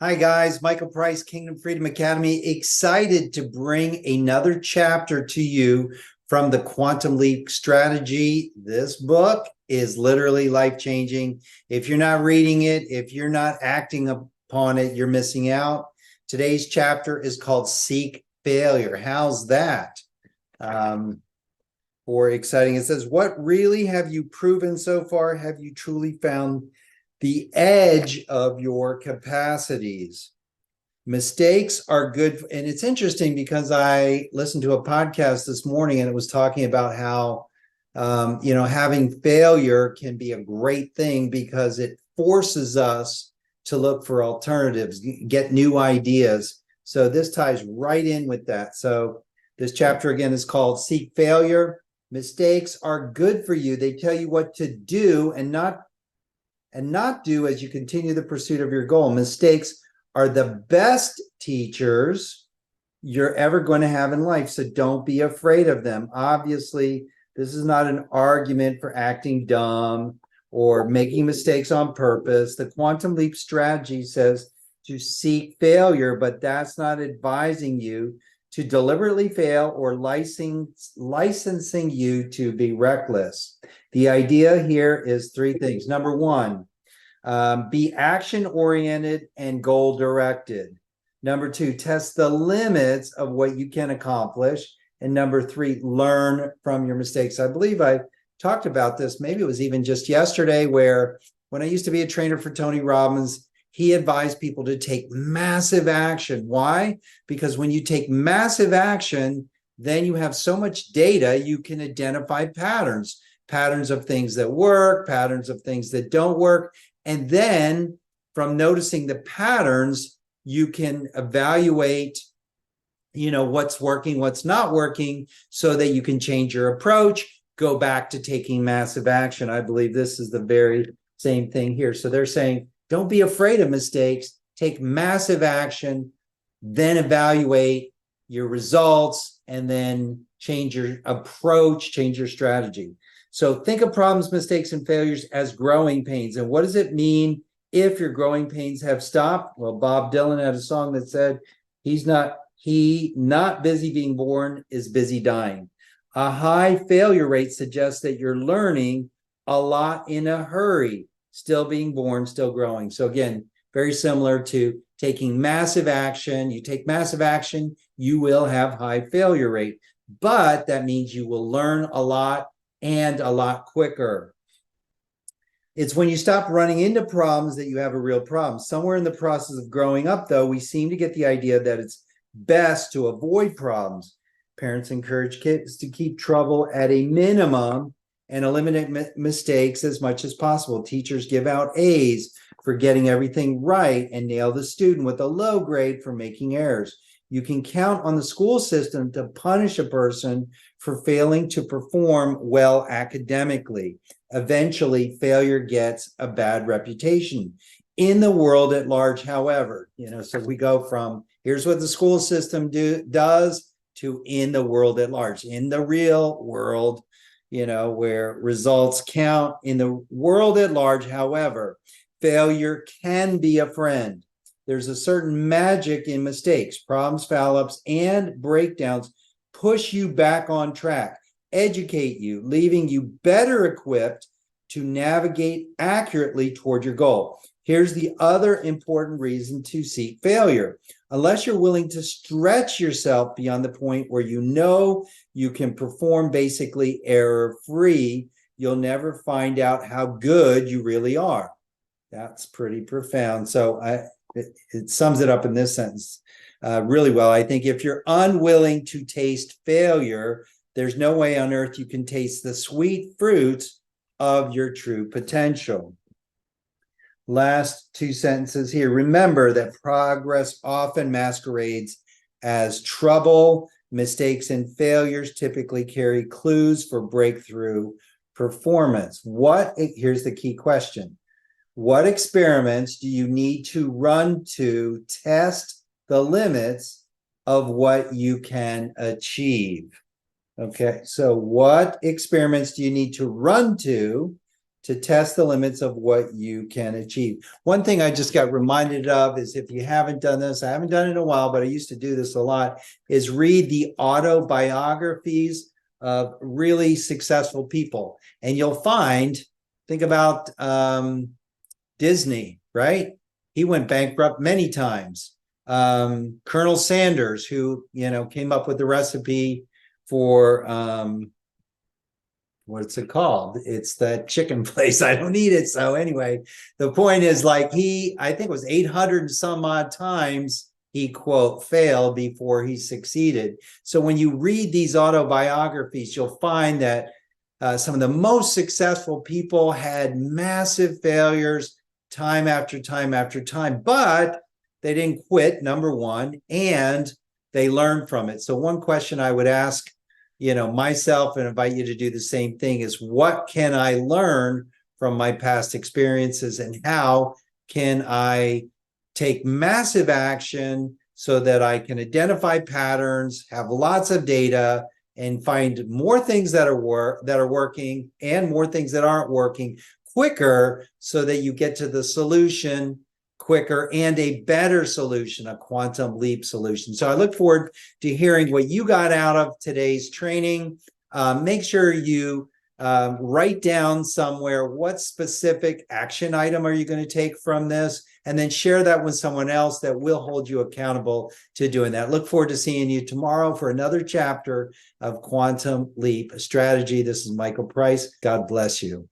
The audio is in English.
Hi, guys. Michael Price, Kingdom Freedom Academy. Excited to bring another chapter to you from the Quantum Leap Strategy. This book is literally life-changing. If you're not reading it, if you're not acting upon it, you're missing out. Today's chapter is called Seek Failure. How's that? For exciting. It says, what really have you proven so far? Have you truly found the edge of your capacities? Mistakes are good. And it's interesting because I listened to a podcast this morning and it was talking about how, having failure can be a great thing because it forces us to look for alternatives, get new ideas. So this ties right in with that. So this chapter again is called Seek Failure. Mistakes are good for you. They tell you what to do and not do as you continue the pursuit of your goal. Mistakes are the best teachers you're ever going to have in life, so don't be afraid of them. Obviously, this is not an argument for acting dumb or making mistakes on purpose. The Quantum Leap Strategy says to seek failure, but that's not advising you to deliberately fail or licensing you to be reckless. The idea here is three things. Number one, be action-oriented and goal-directed. Number two, test the limits of what you can accomplish. And number three, learn from your mistakes. I believe I talked about this, maybe it was even just yesterday, where when I used to be a trainer for Tony Robbins, he advised people to take massive action. Why? Because when you take massive action, then you have so much data, you can identify patterns of things that work, patterns of things that don't work. And then from noticing the patterns, you can evaluate, what's working, what's not working, so that you can change your approach, go back to taking massive action. I believe this is the very same thing here. So they're saying, don't be afraid of mistakes, take massive action, then evaluate your results, and then change your approach, change your strategy. So think of problems, mistakes, and failures as growing pains. And what does it mean if your growing pains have stopped? Well, Bob Dylan had a song that said, not busy being born is busy dying. A high failure rate suggests that you're learning a lot in a hurry, still being born, still growing. So again, very similar to taking massive action. You take massive action, you will have high failure rate, but that means you will learn a lot and a lot quicker. It's when you stop running into problems that you have a real problem. Somewhere in the process of growing up, though, we seem to get the idea that it's best to avoid problems. Parents encourage kids to keep trouble at a minimum and eliminate mistakes as much as possible. Teachers give out A's for getting everything right and nail the student with a low grade for making errors. You can count on the school system to punish a person for failing to perform well academically. Eventually, failure gets a bad reputation. In the world at large, however, so we go from here's what the school system does to in the world at large. In the real world, where results count, in the world at large, however, failure can be a friend. There's a certain magic in mistakes, problems, foul-ups, and breakdowns push you back on track, educate you, leaving you better equipped to navigate accurately toward your goal. Here's the other important reason to seek failure. Unless you're willing to stretch yourself beyond the point where you can perform basically error-free, you'll never find out how good you really are. That's pretty profound. So it sums it up in this sentence really well. I think if you're unwilling to taste failure, there's no way on earth you can taste the sweet fruits of your true potential. Last two sentences here. Remember that progress often masquerades as trouble. Mistakes and failures typically carry clues for breakthrough performance. Here's the key question. What experiments do you need to run to test the limits of what you can achieve? Okay, so what experiments do you need to run to to test the limits of what you can achieve. One thing I just got reminded of is, if you haven't done this, I haven't done it in a while, but I used to do this a lot, is read the autobiographies of really successful people. And you'll find, think about Disney, right? He went bankrupt many times. Colonel Sanders, who, came up with the recipe for what's it called? It's that chicken place. I don't eat it. So anyway, the point is, like, I think it was 800 and some odd times he, quote, failed before he succeeded. So when you read these autobiographies, you'll find that some of the most successful people had massive failures time after time after time, but they didn't quit, number one, and they learned from it. So one question I would ask, myself, and invite you to do the same thing, is what can I learn from my past experiences, and how can I take massive action so that I can identify patterns, have lots of data, and find more things that are working and more things that aren't working quicker, so that you get to the solution quicker, and a better solution, a quantum leap solution. So I look forward to hearing what you got out of today's training. Make sure you write down somewhere what specific action item are you going to take from this, and then share that with someone else that will hold you accountable to doing that. Look forward to seeing you tomorrow for another chapter of Quantum Leap Strategy. This is Michael Price. God bless you.